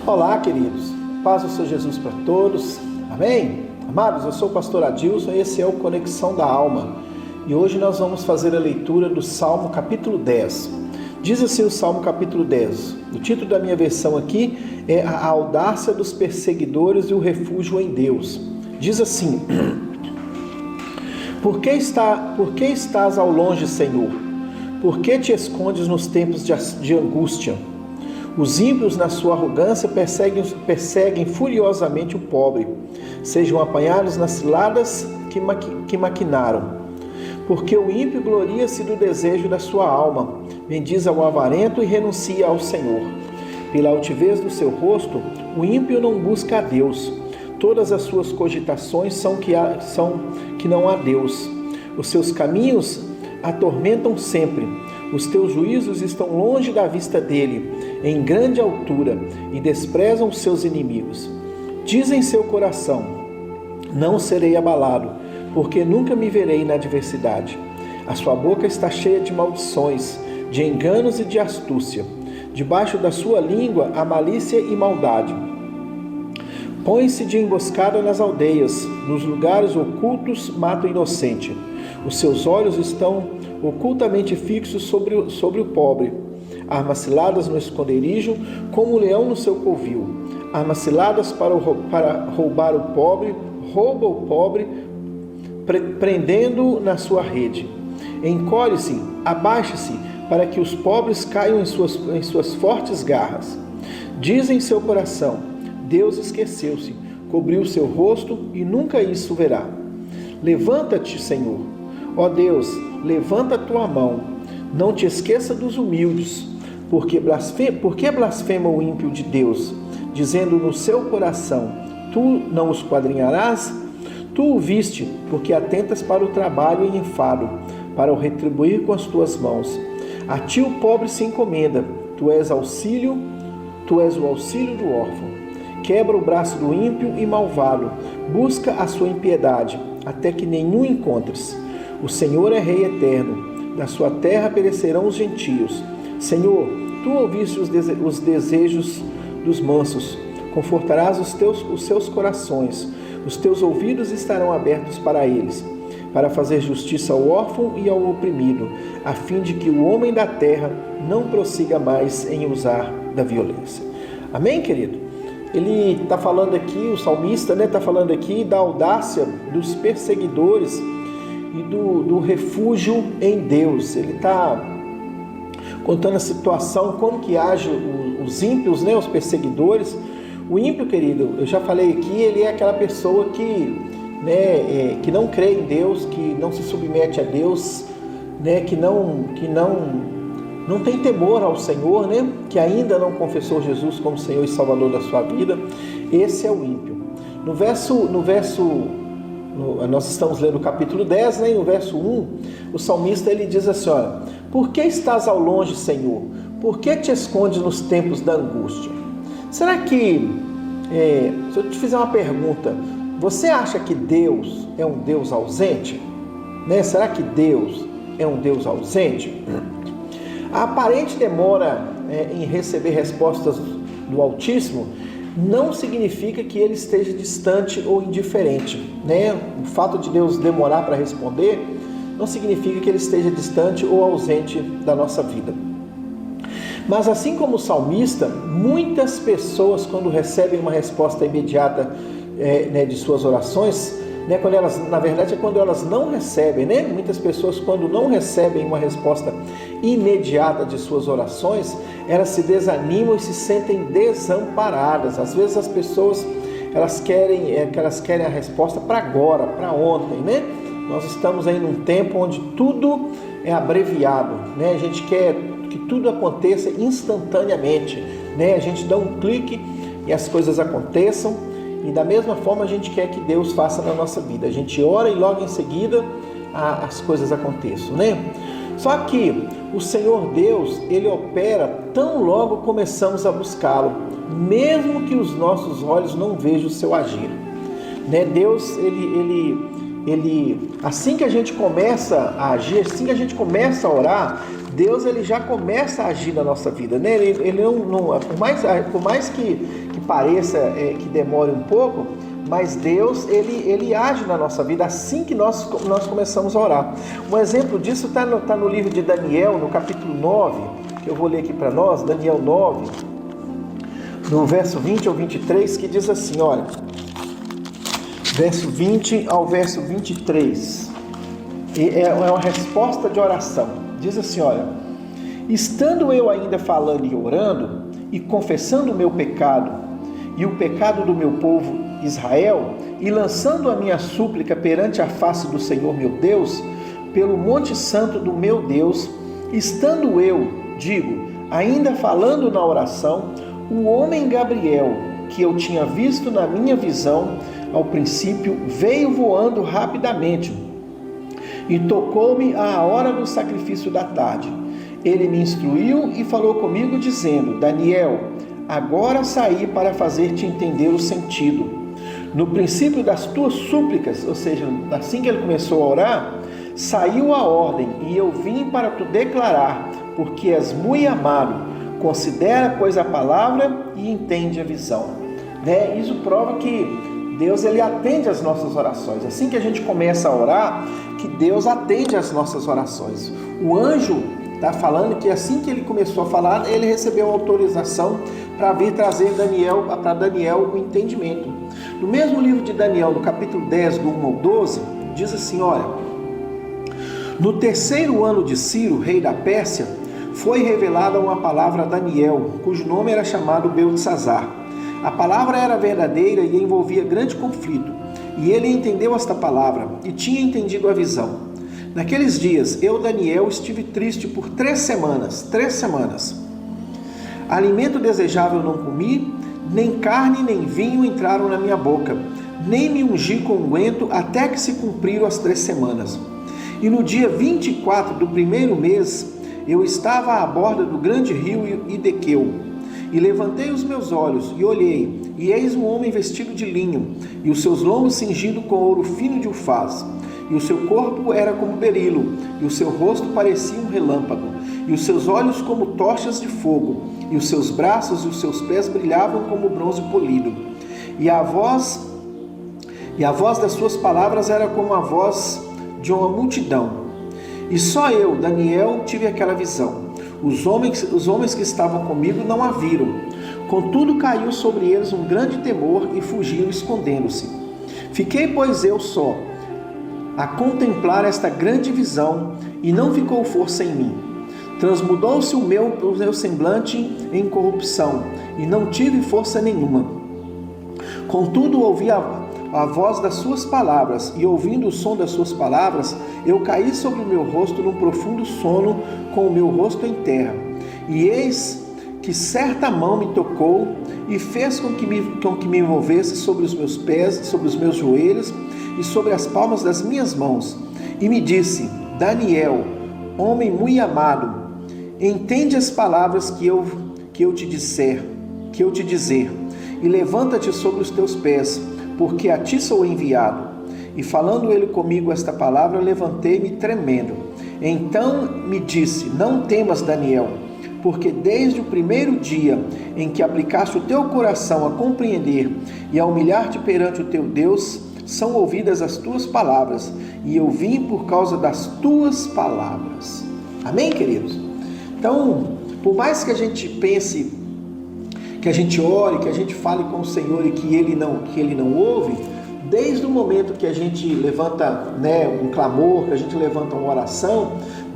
Olá, queridos. Paz do Senhor Jesus para todos. Amém? Amados, eu sou o pastor Adilson e esse é o Conexão da Alma. E hoje nós vamos fazer a leitura do Salmo capítulo 10. Diz assim o Salmo capítulo 10. O título da minha versão aqui é A Audácia dos Perseguidores e o Refúgio em Deus. Diz assim: Por que estás ao longe, Senhor? Por que te escondes nos tempos de angústia? Os ímpios, na sua arrogância, perseguem furiosamente o pobre. Sejam apanhados nas ciladas que maquinaram. Porque o ímpio gloria-se do desejo da sua alma, bendiz ao avarento e renuncia ao Senhor. Pela altivez do seu rosto, o ímpio não busca a Deus. Todas as suas cogitações são que não há Deus. Os seus caminhos atormentam sempre. Os teus juízos estão longe da vista dele, em grande altura, e desprezam os seus inimigos. Diz em seu coração: não serei abalado, porque nunca me verei na adversidade. A sua boca está cheia de maldições, de enganos e de astúcia. Debaixo da sua língua há malícia e maldade. Põe-se de emboscada nas aldeias, nos lugares ocultos mata o inocente. Os seus olhos estão ocultamente fixos sobre o pobre. Armas ciladas no esconderijo, como o leão no seu covil. Armas ciladas para roubar o pobre, rouba o pobre, prendendo-o na sua rede. Encolhe-se, abaixe-se, para que os pobres caiam em suas fortes garras. Diz em seu coração: Deus esqueceu-se, cobriu seu rosto e nunca isso verá. Levanta-te, Senhor. Ó Deus, levanta a tua mão. Não te esqueça dos humildes. Porque blasfema o ímpio de Deus, dizendo no seu coração: tu não os esquadrinharás? Tu o viste, porque atentas para o trabalho e enfado, para o retribuir com as tuas mãos. A ti o pobre se encomenda, tu és o auxílio do órfão. Quebra o braço do ímpio e malvado, busca a sua impiedade, até que nenhum encontres. O Senhor é Rei eterno, da sua terra perecerão os gentios. Senhor, tu ouviste os desejos dos mansos, confortarás os seus corações, os teus ouvidos estarão abertos para eles, para fazer justiça ao órfão e ao oprimido, a fim de que o homem da terra não prossiga mais em usar da violência. Amém, querido? Ele está falando aqui, o salmista está falando aqui da audácia dos perseguidores e do refúgio em Deus. Ele está contando a situação, como que age os ímpios, os perseguidores. O ímpio, querido, eu já falei aqui, ele é aquela pessoa que não crê em Deus, que não se submete a Deus, que não tem temor ao Senhor, que ainda não confessou Jesus como Senhor e Salvador da sua vida. Esse é o ímpio. Nós estamos lendo o capítulo 10, e no verso 1, o salmista ele diz assim: olha, por que estás ao longe, Senhor? Por que te escondes nos tempos da angústia? Será que, se eu te fizer uma pergunta, você acha que Deus é um Deus ausente? Será que Deus é um Deus ausente? A aparente demora em receber respostas do Altíssimo não significa que ele esteja distante ou indiferente. O fato de Deus demorar para responder não significa que ele esteja distante ou ausente da nossa vida. Mas assim como o salmista, muitas pessoas, quando recebem uma resposta imediata de suas orações, quando elas não recebem, muitas pessoas, quando não recebem uma resposta imediata de suas orações, elas se desanimam e se sentem desamparadas. Às vezes as pessoas elas querem a resposta para agora, para ontem, Nós estamos aí num tempo onde tudo é abreviado, A gente quer que tudo aconteça instantaneamente, A gente dá um clique e as coisas aconteçam. E da mesma forma a gente quer que Deus faça na nossa vida. A gente ora e logo em seguida as coisas aconteçam, Só que o Senhor Deus, Ele opera tão logo começamos a buscá-lo, mesmo que os nossos olhos não vejam o seu agir. Deus, Ele, assim que a gente começa a agir, assim que a gente começa a orar, Deus ele já começa a agir na nossa vida, Ele não, por mais que pareça que demore um pouco, mas Deus, ele age na nossa vida assim que nós começamos a orar. Um exemplo disso está no livro de Daniel, no capítulo 9, que eu vou ler aqui para nós, Daniel 9, no verso 20 ao 23, que diz assim, olha, verso 20 ao verso 23, é uma resposta de oração. Diz assim, olha, estando eu ainda falando e orando, e confessando o meu pecado, e o pecado do meu povo Israel, e lançando a minha súplica perante a face do Senhor meu Deus, pelo monte santo do meu Deus, estando eu, ainda falando na oração, o homem Gabriel, que eu tinha visto na minha visão, ao princípio, veio voando rapidamente, e tocou-me à hora do sacrifício da tarde. Ele me instruiu e falou comigo, dizendo, Daniel, agora saí para fazer-te entender o sentido. No princípio das tuas súplicas, ou seja, assim que ele começou a orar, saiu a ordem, e eu vim para te declarar, porque és muito amado, considera, pois, a palavra e entende a visão. Isso prova que Deus, ele atende às nossas orações. Assim que a gente começa a orar, que Deus atende às nossas orações. O anjo está falando que assim que ele começou a falar, ele recebeu autorização para vir trazer para Daniel o entendimento. No mesmo livro de Daniel, no capítulo 10, do 1 ao 12, diz assim, olha, no terceiro ano de Ciro, rei da Pérsia, foi revelada uma palavra a Daniel, cujo nome era chamado Beltesazar. A palavra era verdadeira e envolvia grande conflito, e ele entendeu esta palavra e tinha entendido a visão. Naqueles dias, eu, Daniel, estive triste por 3 semanas. Alimento desejável não comi, nem carne nem vinho entraram na minha boca, nem me ungi com unguento até que se cumpriram as 3 semanas. E no dia 24 do primeiro mês, eu estava à borda do grande rio Idequeu, e levantei os meus olhos e olhei, e eis um homem vestido de linho, e os seus lombos cingidos com ouro fino de ufaz. E o seu corpo era como berilo, e o seu rosto parecia um relâmpago, e os seus olhos como tochas de fogo, e os seus braços e os seus pés brilhavam como bronze polido. E a voz das suas palavras era como a voz de uma multidão. E só eu, Daniel, tive aquela visão. Os homens que estavam comigo não a viram. Contudo, caiu sobre eles um grande temor e fugiram escondendo-se. Fiquei, pois, eu só, a contemplar esta grande visão, e não ficou força em mim. Transmudou-se o meu semblante em corrupção, e não tive força nenhuma. Contudo, ouvi a voz das suas palavras, e ouvindo o som das suas palavras, eu caí sobre o meu rosto num profundo sono, com o meu rosto em terra. E eis que certa mão me tocou, e fez com que me envolvesse sobre os meus pés, sobre os meus joelhos, e sobre as palmas das minhas mãos, e me disse, Daniel, homem muito amado, entende as palavras que eu te dizer, e levanta-te sobre os teus pés, porque a ti sou enviado. E falando ele comigo esta palavra, levantei-me tremendo. Então me disse, não temas, Daniel, porque desde o primeiro dia em que aplicaste o teu coração a compreender e a humilhar-te perante o teu Deus, são ouvidas as tuas palavras, e eu vim por causa das tuas palavras. Amém, queridos? Então, por mais que a gente pense, que a gente ore, que a gente fale com o Senhor e que Ele não ouve, desde o momento que a gente levanta, um clamor, que a gente levanta uma oração,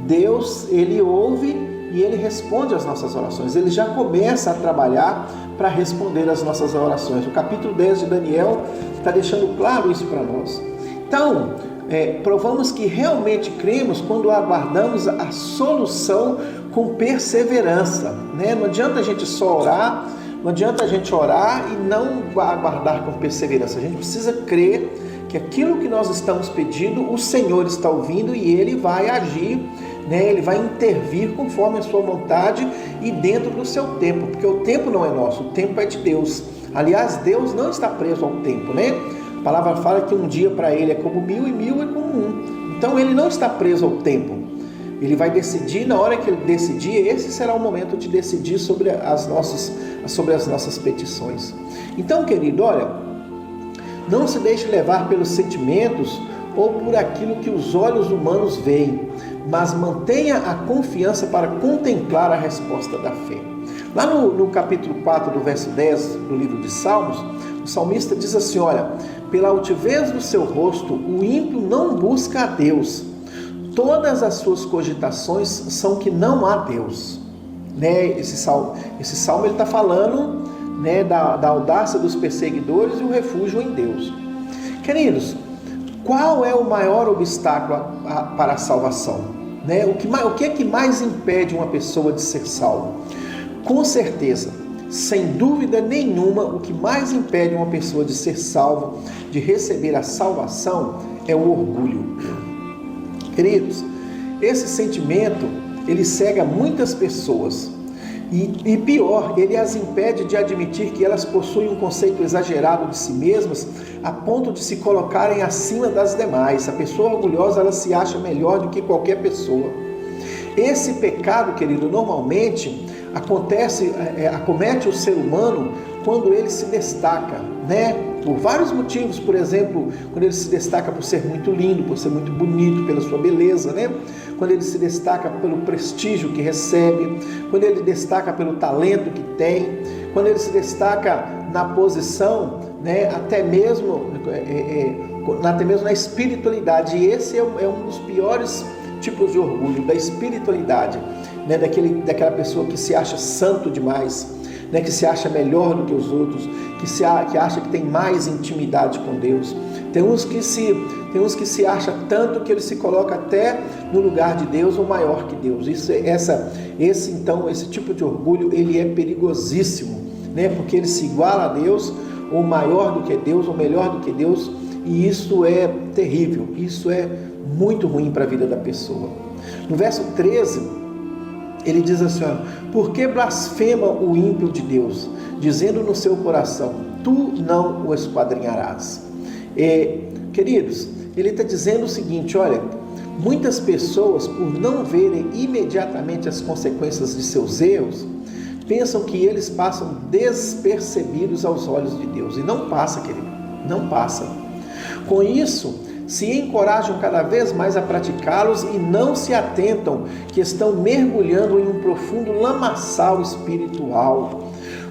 Deus, Ele ouve e Ele responde às nossas orações. Ele já começa a trabalhar para responder às nossas orações. O capítulo 10 de Daniel está deixando claro isso para nós. Então, provamos que realmente cremos quando aguardamos a solução com perseverança. Não adianta a gente só orar, não adianta a gente orar e não aguardar com perseverança. A gente precisa crer que aquilo que nós estamos pedindo, o Senhor está ouvindo e Ele vai agir, Ele vai intervir conforme a sua vontade e dentro do seu tempo, porque o tempo não é nosso, o tempo é de Deus. Aliás, Deus não está preso ao tempo, A palavra fala que um dia para Ele é como 1000 e 1000 é como um. Então Ele não está preso ao tempo. Ele vai decidir, na hora que ele decidir, esse será o momento de decidir sobre as nossas petições. Então, querido, olha, não se deixe levar pelos sentimentos ou por aquilo que os olhos humanos veem, mas mantenha a confiança para contemplar a resposta da fé. Lá no capítulo 4, do verso 10 do livro de Salmos, o salmista diz assim, olha, pela altivez do seu rosto, o ímpio não busca a Deus. Todas as suas cogitações são que não há Deus. Esse salmo ele está falando, da audácia dos perseguidores e o refúgio em Deus. Queridos, qual é o maior obstáculo para a salvação? O que é que mais impede uma pessoa de ser salva? Com certeza, sem dúvida nenhuma, o que mais impede uma pessoa de ser salva, de receber a salvação, é o orgulho. Queridos, esse sentimento, ele cega muitas pessoas. E pior, ele as impede de admitir que elas possuem um conceito exagerado de si mesmas, a ponto de se colocarem acima das demais. A pessoa orgulhosa, ela se acha melhor do que qualquer pessoa. Esse pecado, querido, normalmente acomete o ser humano quando ele se destaca, por vários motivos. Por exemplo, quando ele se destaca por ser muito lindo, por ser muito bonito, pela sua beleza, quando ele se destaca pelo prestígio que recebe, quando ele destaca pelo talento que tem, quando ele se destaca na posição, até mesmo na espiritualidade. E esse é um dos piores tipos de orgulho, da espiritualidade, daquela pessoa que se acha santo demais, que se acha melhor do que os outros, que acha que tem mais intimidade com Deus. Tem uns que se acha tanto que ele se coloca até no lugar de Deus ou maior que Deus. Esse tipo de orgulho, ele é perigosíssimo, porque ele se iguala a Deus, ou maior do que Deus, ou melhor do que Deus, e isso é terrível, isso é muito ruim para a vida da pessoa. No verso 13, ele diz assim, por que blasfema o ímpio de Deus, dizendo no seu coração, tu não o esquadrinharás. Queridos, ele está dizendo o seguinte, olha, muitas pessoas, por não verem imediatamente as consequências de seus erros, pensam que eles passam despercebidos aos olhos de Deus. E não passa, querido, não passa. Com isso, se encorajam cada vez mais a praticá-los e não se atentam que estão mergulhando em um profundo lamaçal espiritual.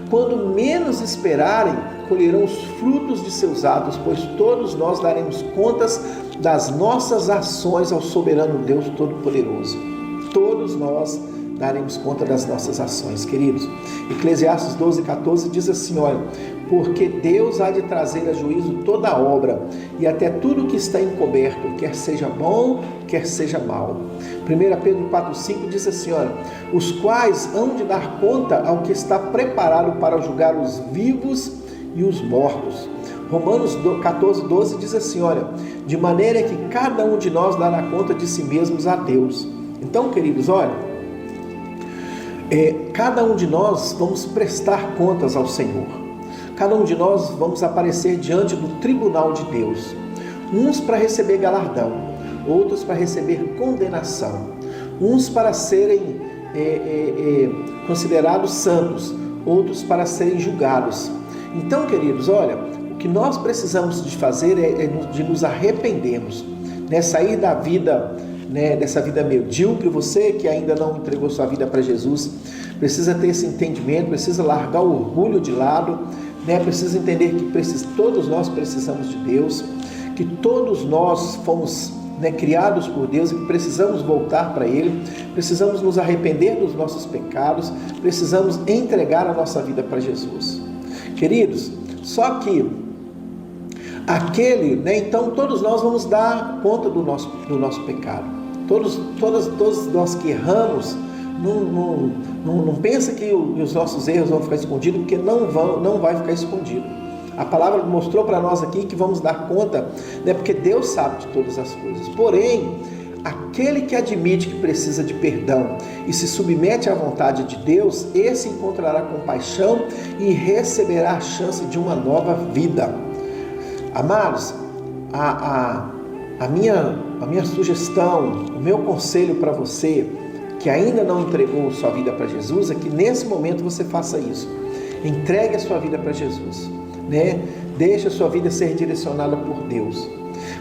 Quando menos esperarem, colherão os frutos de seus atos, pois todos nós daremos contas das nossas ações ao soberano Deus Todo-Poderoso. Todos nós daremos conta das nossas ações, queridos. Eclesiastes 12:14 diz assim, olha, porque Deus há de trazer a juízo toda a obra e até tudo que está encoberto, quer seja bom, quer seja mal. 1 Pedro 4:5 diz assim, olha, os quais hão de dar conta ao que está preparado para julgar os vivos e os mortos. Romanos 14:12 diz assim, olha, de maneira que cada um de nós dará conta de si mesmos a Deus. Então, queridos, olha, cada um de nós vamos prestar contas ao Senhor. Cada um de nós vamos aparecer diante do tribunal de Deus. Uns para receber galardão, outros para receber condenação. Uns para serem considerados santos, outros para serem julgados. Então, queridos, olha, o que nós precisamos de fazer é de nos arrependermos, sair da vida, dessa vida medíocre. Você que ainda não entregou sua vida para Jesus, precisa ter esse entendimento, precisa largar o orgulho de lado, precisa entender que todos nós precisamos de Deus, que todos nós fomos criados por Deus e que precisamos voltar para Ele, precisamos nos arrepender dos nossos pecados, precisamos entregar a nossa vida para Jesus. Queridos, só que então todos nós vamos dar conta do nosso pecado. Todos nós que erramos, não pensa que os nossos erros vão ficar escondidos, porque não vai ficar escondido. A palavra mostrou para nós aqui que vamos dar conta, porque Deus sabe de todas as coisas. Porém, aquele que admite que precisa de perdão e se submete à vontade de Deus, esse encontrará compaixão e receberá a chance de uma nova vida. Amados, A minha sugestão, o meu conselho para você que ainda não entregou sua vida para Jesus é que nesse momento você faça isso. Entregue a sua vida para Jesus, né? Deixe a sua vida ser direcionada por Deus.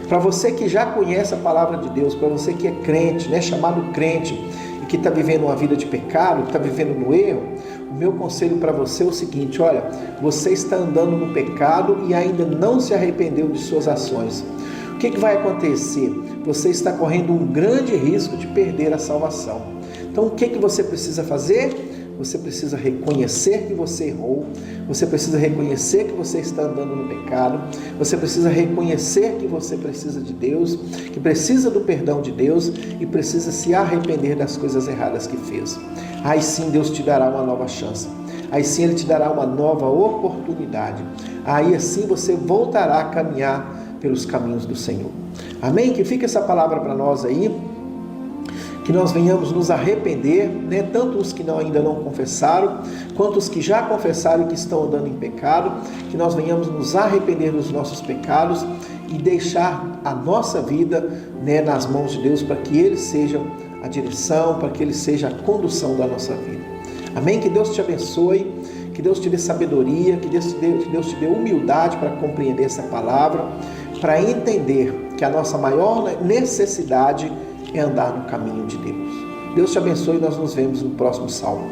Para você que já conhece a palavra de Deus, para você que é crente, né, chamado crente, e que está vivendo uma vida de pecado, que está vivendo no erro, o meu conselho para você é o seguinte: olha, você está andando no pecado e ainda não se arrependeu de suas ações. O que vai acontecer? Você está correndo um grande risco de perder a salvação. Então o que você precisa fazer? Você precisa reconhecer que você errou, você precisa reconhecer que você está andando no pecado, você precisa reconhecer que você precisa de Deus, que precisa do perdão de Deus e precisa se arrepender das coisas erradas que fez. Aí sim Deus te dará uma nova chance, aí sim Ele te dará uma nova oportunidade, aí assim você voltará a caminhar pelos caminhos do Senhor. Amém? Que fique essa palavra para nós aí, que nós venhamos nos arrepender, né? Tanto os que ainda não confessaram, quanto os que já confessaram e que estão andando em pecado, que nós venhamos nos arrepender dos nossos pecados e deixar a nossa vida, né, nas mãos de Deus, para que Ele seja a direção, para que Ele seja a condução da nossa vida. Amém? Que Deus te abençoe, que Deus te dê sabedoria, que Deus te dê humildade para compreender essa palavra, para entender que a nossa maior necessidade é andar no caminho de Deus. Deus te abençoe e nós nos vemos no próximo salmo.